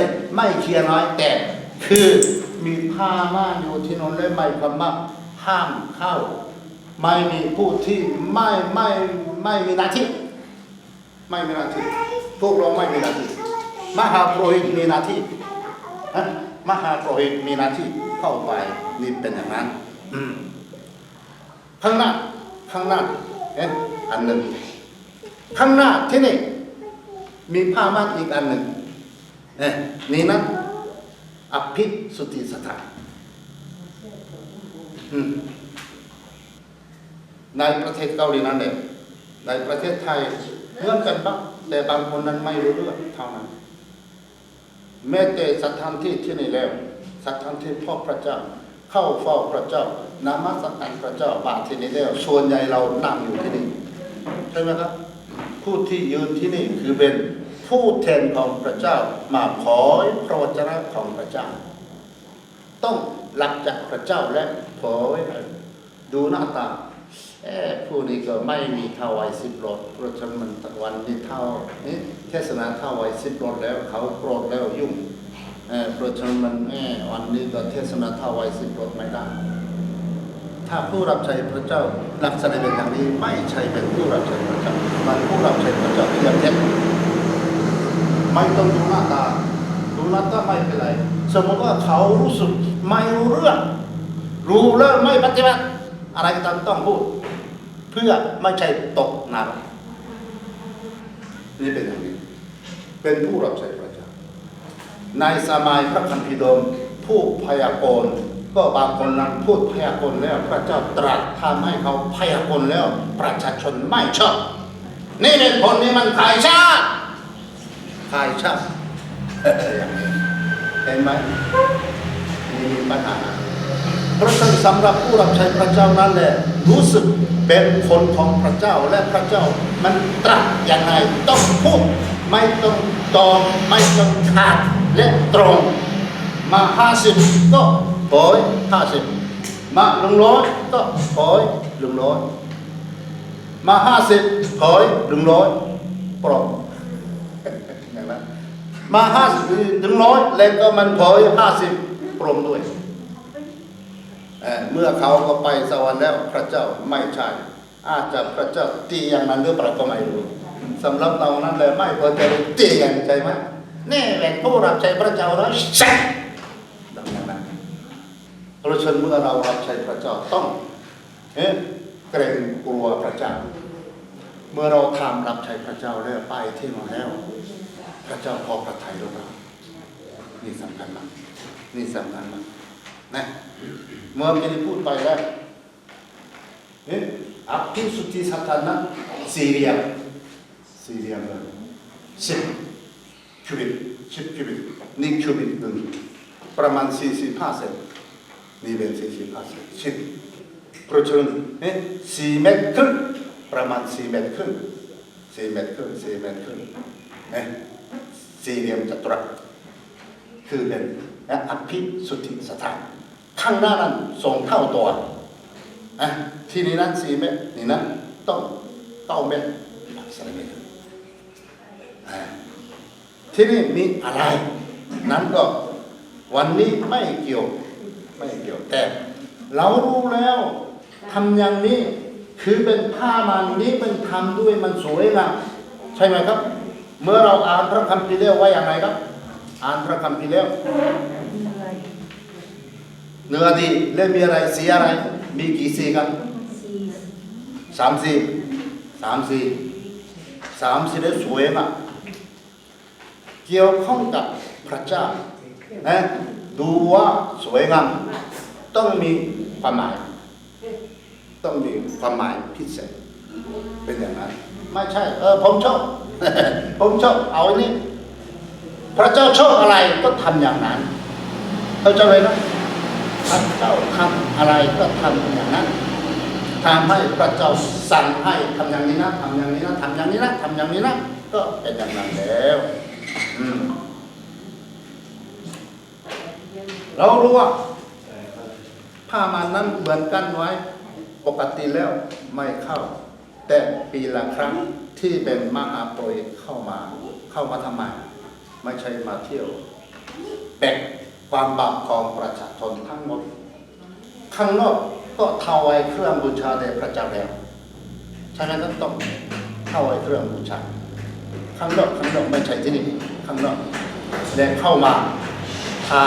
เนี่ยไม่เคลียร์น้อยแต่คือมีผ้าม่านอยู่ที่นนและไม่ความว่าห้ามเข้าไม่มีผู้ที่ไม่มีหน้าที่ไม่มีหน้าที่พวกเราไม่มีหน้าที่มหาโปรหิตมีหน้าที่มหาโปรหิตมีหน้าที่เข้าไปนี่เป็นอย่างนั้นข้างหน้าอันหนึ่งข้างหน้าที่นี่มีผ้าม่านอีกอันหนึ่งนี่นะอภิสุทธิสถานในประเทศเกาหลีนั่นเองในประเทศไทยเหมือนกันบ้างแต่บางคนนั้นไม่รู้เรื่องเท่านั้นแม้แต่สถานที่ที่นี่แล้วสถานที่พ่อพระเจ้าเข้าเฝ้าพระเจ้านมัสการพระเจ้าบาทที่นี่แล้วส่วนใหญ่เรานั่งอยู่ที่นี่ใช่ไหมครับผู้ที่ยืนที่นี่คือเป็นผู้แทนของพระเจ้ามาขอพระวจนะของพระเจ้าต้องหลับจากพระเจ้าและขอดูหน้าตาผู้นี้ก็ไม่มีเท่าไว้10 รถเพราะฉะนั้นมันวันนี้เท่านี้เทศนาเท่าไว้10 รถแล้วเขาโกรธแล้วยุ่งเพราะฉะนั้นมันวันนี้ก็เทศนาเท่าไว้10 รถไม่ได้ถ้าผู้รับใช้พระเจ้าลักษณะเป็นอย่างนี้ไม่ใช่เป็นผู้รับใช้พระเจ้ามันผู้รับใช้พระเจ้าที่เท็จไม่ต้องดูหน้าตาดูหน้าตาไม่เป็นไรสมมติว่าเขารู้สึกไม่รู้เรื่องรู้แล้วไม่ปฏิบัติอะไรก็ต้องพูดเพื่อไม่ใช่ตกนรกนี่เป็นอย่างนี้เป็นผู้รับใช้พระเจ้าในสมัยพระคัมภีร์เดิมผู้พยากรณ์ก็บางคนนั้นพูดพยากรณ์แล้วพระเจ้าตรัสทำให้เขาพยากรณ์แล้วประชาชนไม่ชอบนี่เป็นผลนี้มันขายชาติเห็นไหมมีปัญหาเพราะฉะนั้นสำหรับผู้รับใช้พระเจ้านั้นแหละรู้สึกเป็นคนของพระเจ้าและพระเจ้ามันตรัสอย่างไรต้องพูดไม่ต้องตองไม่ต้องขาดและตรงมา50ก็ขอ50มา100ก็ขอ100มา50ขอ100ปลอมอย่างนั้นมา50ถึง100แล้วก็มันขอ50ปลอมด้วยเมื่อเขาก็ไปสวรรค์แล้วพระเจ้าไม่ใช่อาจจะพระเจ้าตีอย่างนั้นหรือเปล่าก็ไม่รู้สำหรับเรานั้นเลยไม่พอใจตีอย่างใช่ไหมนี่แหละผู้รับใช้พระเจ้าแล้วใช่ดังนั้นเพราะฉะนั้นเมื่อเรารับใช้พระเจ้าต้องเกรงกลัวพระเจ้าเมื่อเราทำรับใช้พระเจ้าแล้วไปที่นั่นแล้วพระเจ้าพอพระทัยเรานี่สำคัญมากนะเมื่อกี้พูดไปแล้วอภิสุทธิสถานนั้น4 เหลี่ยมเลย10 คิวบิตนี่คิวบิตหนึ่งประมาณ45 เซนนี่เป็น45 เซน10เพราะฉะนั้น4 เมตรครึ่งประมาณ4 เมตรครึ่ง4 เมตรครึ่ง4 เมตรครึ่ง4 เหลี่ยมจัตุรัสคือเป็นอภิสุทธิสถานข้างหน้านั้น2 เท่าตัวที่นี่นั้น4 เมตรนี่นั้นต้อง9 เมตรที่นี่มีอะไรนั้นก็วันนี้ไม่เกี่ยวแต่เรารู้แล้วทำอย่างนี้คือเป็นผ้ามันนี้เป็นทำด้วยมันสวยงามใช่ไหมครับเมื่อเราอ่านพระคัมภีร์แล้วว่าอย่างไรครับอ่านพระคัมภีร์แล้วเนื้อดีและมีอะไรสีอะไรมีกี่สีกัน3 สีได้สวยมากเกี่ยวข้องกับพระเจ้าดูว่าสวยงามต้องมีความหมายพิเศษเป็นอย่างนั้นไม่ใช่ผมชอบ เอาอันนี้พระเจ้าชอบอะไรก็ทำอย่างนั้นเข้าใจไหมนะพระเจ้าทำอะไรก็ทำอย่างนั้นทำให้พระเจ้าสั่งให้ทำอย่างนี้นะทำอย่างนี้นะทำอย่างนี้นะทำอย่างนี้นะก็เป็นอย่างนั้นแล้วเรารู้ว่าผ้ามันนั้นเหมือนกันไว้ปกติแล้วไม่เข้าแต่ปีละครั้งที่เป็นมหาโปรหิตเข้ามาทำไมไม่ใช่มาเที่ยว แบกความบาปของประชาชนทั้งหมดข้างนอกก็ถวายเครื่องบูชาแด่พระเจ้าแล้วฉะนั้นก็ต้องถวายเครื่องบูชาข้างนอกไม่ใช่ที่นี่ข้างนอกแดงเข้ามาทา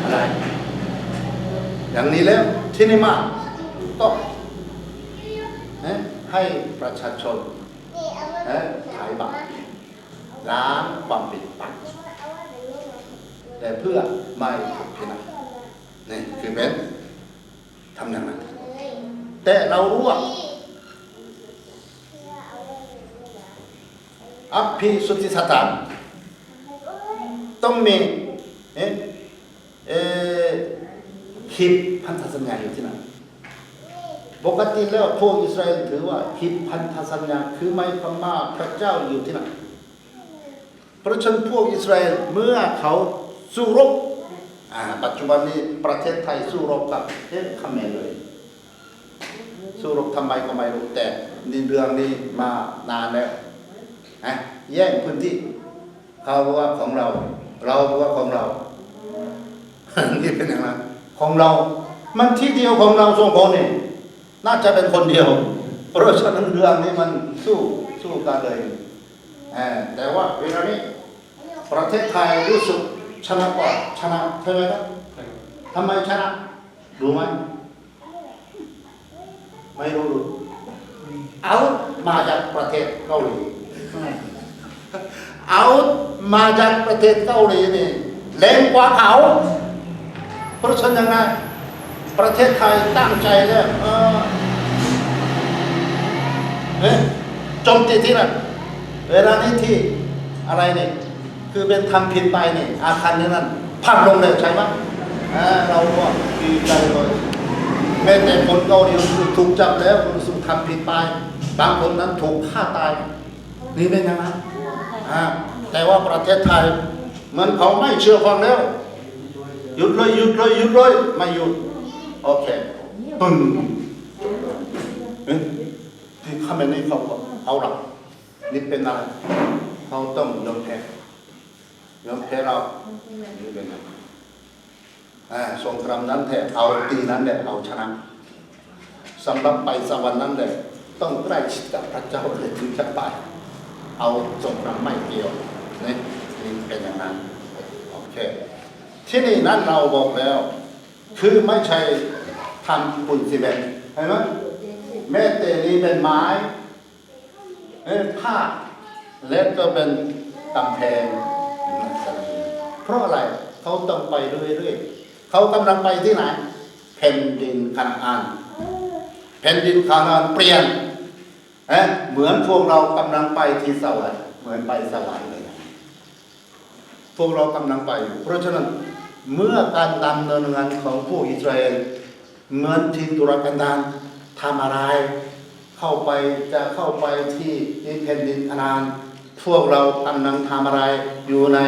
อะไรอย่างนี้แล้วที่นี่มาก็ให้ประชาชนถ่ายบาปล้างความผิดบาปแต่เพื่อไม่ถูกพิจารณานี่คือเป็นทำอย่างนั้นแต่เรารู้ว่าอภิสุทธิสถานต้องมีหิบพันธสัญญาอยู่ที่นั่นปกติแล้วพวกอิสราเอลถือว่าหิบพันธสัญญาคือไม้พม่าพระเจ้าอยู่ที่นั่นเพราะฉะนั้นพวกอิสราเอลเมื่อเขาสู้รบปัจจุบันนี้ประเทศไทยสู้รบกับเขมรเลยสู้รบทำไมก็ไม่รู้แต่นี่เรื่องนี้มานานแล้วแย่งพื้นที่เขาว่าของเราว่าของเรานี่เป็นอย่างนั้นของเรามันที่เดียวของเราสองคนนี่น่าจะเป็นคนเดียวเพราะฉะนั้นเรื่องนี้มันสู้กันเลยแต่ว่าเวลานี้ประเทศไทยรู้สึกชนะกว่าชนะใช่ไหมครับทำไมชนะรู้ไหมไม่รู้เอามาจากประเทศเกาหลีเอามาจากประเทศเกาหลีนี่แรงกว่าเขาเพราะฉะนั้นยังไงประเทศไทยตั้งใจแล้วโจมตีที่นั่นเวลานี้ที่อะไรนี่คือเป็นทำผิดไปนี่อาคารนี้นั่นพังลงเลยใช่ไหมเราก็ดีใจเลยแม้แต่คนเกาหลีถูกจับแล้วคนสุทำผิดไปบางคนนั้นถูกฆ่าตายนี่เป็นอย่างนั้นแต่ว่าประเทศไทยเหมือนเขาไม่เชื่อฟังแล้วหยุดเลยไม่หยุดโอเคปึ้งที่ข้ามันนี่เขาก็เอาหลักนี่เป็นอะไรเขาต้องยอมแพ้เรานี่เป็นสงครามนั้นแท้เอาตีนั้นแหละเอาชนะสำหรับไปสวรรค์นั้นแหละต้องใกล้ชิดกับพระเจ้าเลยถึงจะไปเอาสงครามไม่เกี่ยวนี่เป็นอย่างนั้นโอเคที่นี่นั้นเราบอกแล้วคือไม่ใช่ทำปูนซีเมนต์เห็นไหมแม้แต่นี้เป็นไม้ผ้าและก็เป็นกำแพงเพราะอะไรเขาต้องไปเรื่อยๆเขากำลังไปที่ไหนแผ่นดินคานาอันแผ่นดินคานาอันเปลี่ยนเหมือนพวกเรากำลังไปที่สวรรค์เหมือนไปสวรรค์เลยพวกเรากำลังไปเพราะฉะนั้นเมื่อการดำเนินงานของพวกอิสราเอลเหมือนที่ตุรกันดารทำอะไรเข้าไปที่แผ่นดินคานาอันพวกเรากำลังทำอะไรอยู่ใน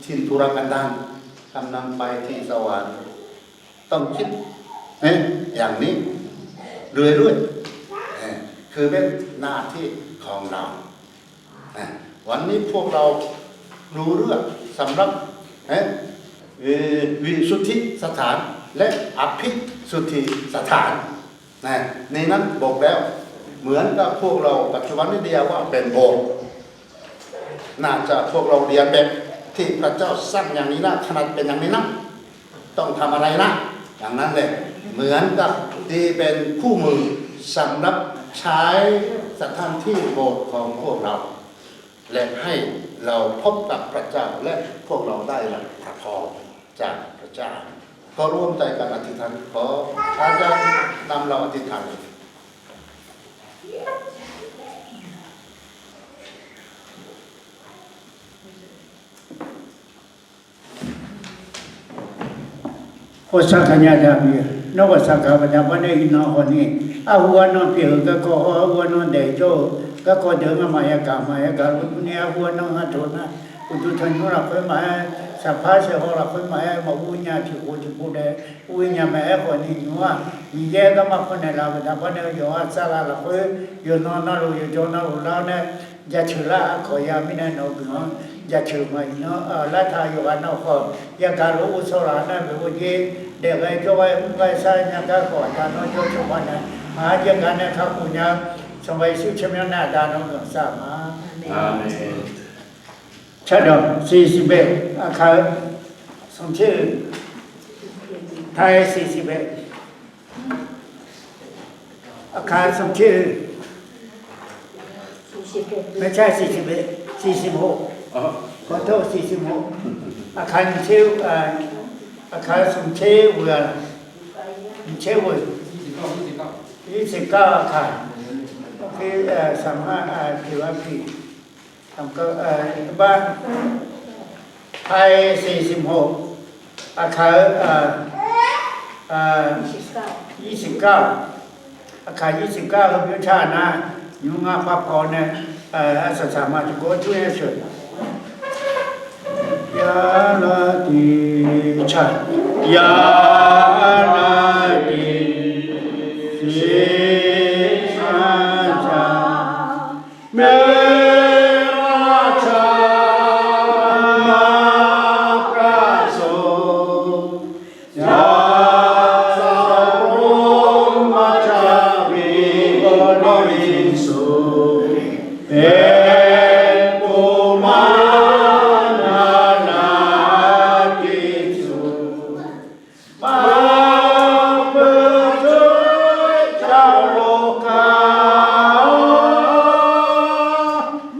ทินทุรกันดารกำลังไปที่สวรรค์ต้องคิดอย่างนี้เรื่อยๆคือเป็นหน้าที่ของเราวันนี้พวกเรารู้เรื่องสำหรับวิสุทธิสถานและอภิสุทธิสถานในนั้นบอกแล้วเหมือนกับพวกเราปัจจุบันนี้เดียวว่าเป็นโบสถ์น่าจะพวกเราเรียนแบบที่พระเจ้าสร้างอย่างนี้นะขนาดเป็นอย่างนี้นะต้องทำอะไรนะอย่างนั้นเลยเหมือนกับที่เป็นคู่มือสำหรับใช้สถานที่โบสถ์ของพวกเราและให้เราพบกับพระเจ้าและพวกเราได้รับพระพรจากพระเจ้าก็ร่วมใจกันอธิษฐานขออาจารย์นำเราอธิษฐานโอสักญาดามีนวสักขะดาวันนี้นอคนนี้อาหัวนอนเปียกก็หัวนอนเดโจก็เดินมายากาเนี่ยหัวนอนหัดนะอุตุทันหัวเราค่อยมาสัพพะเสหัวเราค่อยมาอุญญาที่โคจิปุเดอุญญาแม่คนนี้นัวมีเยก็มาคนในเราแต่วันนี้อยู่อาสาละค่อยอยู่นอนนอนอยู่จนนอนเราเนี่ย ยาชุละขอยามินาโนกเนาะยาชุไม่เนาะลัทธาโยกานอขอยาการรู้สรานะเบวเยเด็กไอ้ก็ไว้ไว้ใส่ยาการขอทานโยชุวันนะมหาจังกันนะข้าปุญญาสมัยสุชมนาดานองสามาอาเมนชัดดอก41อาคารสมชื่อไทย41อาคารสมชื่อไม่ใช่46ขอโทษ46อาคารชื่ออาคารสมชื่อเวลาชื่อเวล29อาคารคือสามารถถือว่าผิดทำก็บ้านไทย46อาคาร29อาคาร29ก็พิชานะยุงาพับพอเนี่ยสามารถก็ช่วยช่วยยาลาติชัดยาลาติสิชาจาเมราชามาพระโสยาสาวมาจาวิโกโนวิสุเอปุมานานาติสุมาเปิดเจ้าโลกา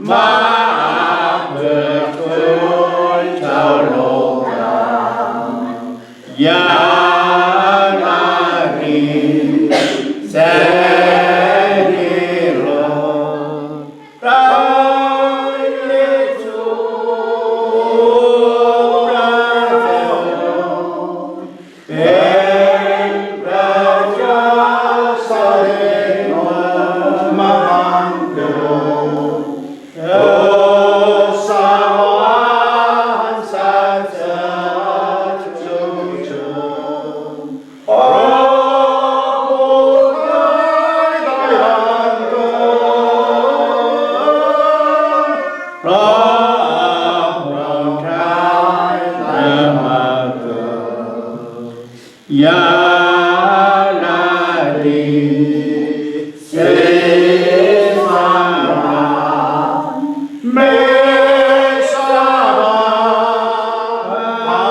มาเปิดเจ้าโลกายาลานิแสนิโลพระเยซูพระเจ้าเป็นพระเจ้าเสด็จมาบังเกิดโอสวรรค์สัจจะจุจโอ้พระพระชายแต่มาเกิดยาลาดีเสมาราเมสาราปา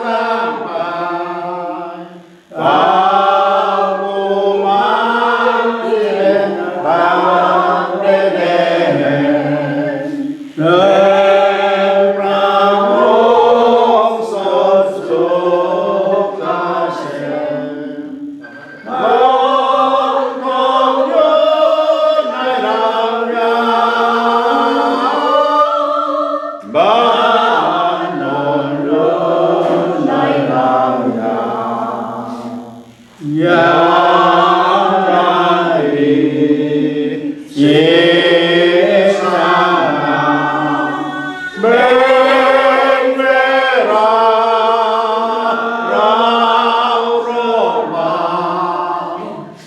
กัมปาปาปุมาเตปาเตเดเนพระองค์ทรงสุขเสมมองอยู่ในเราราบ้านนอนอยู่ในเรารายาลาดีเจสาเบเวราเราโรมา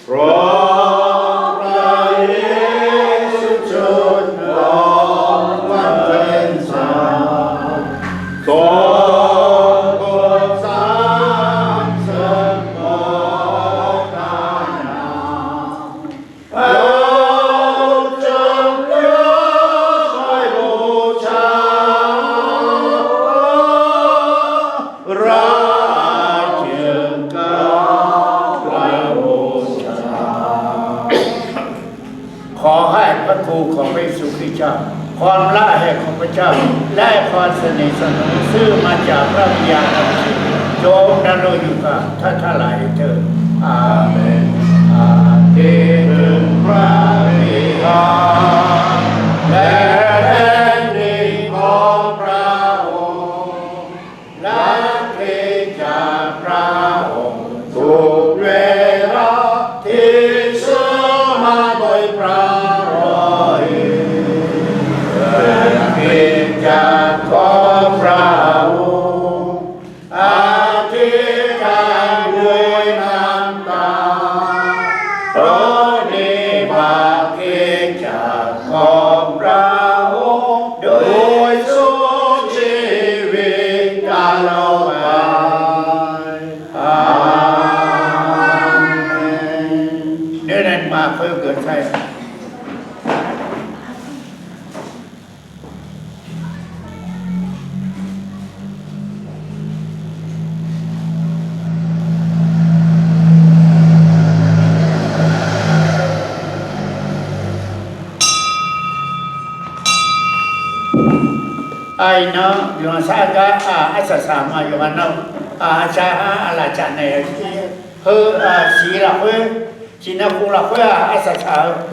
เพราะพระเยซูจนลงวันเป็นสาวทรงโปรดสรรเสริญโมทนาเราจงยกให้บูชาราชกาพระบูชาขอให้พระครูของพระเยซูคริสต์เจ้าความละแห่งของพระเจ้าและความสนิทสนมซึ่งมาจากพระวิญญาณบริสุทธิ์จงดำรงอยู่กับท่านทั้งหลายเถิดอาเมนอาเดถึงพระวิญญาณและแผ่นดินของพระองค์และเทจากพระองค์ทุกเวลาที่เชื่อมาโดยพระรอยเป็นเพียงจากของพระองค์อธิษฐานด้วยน้ำตาเพราะนิบาตจากของ วยสุขชีวิตตลอดไปอาเมนเดี๋ยวนั้นมาเพื่อเกิดใช่ไอ้น้องอยู่สากาอาสาสามาอยู่กันน้องชาอะไรจันเนี่ยเฮ้อสีละเฮ้อจีน่าคูละเฮ้ออาสาสา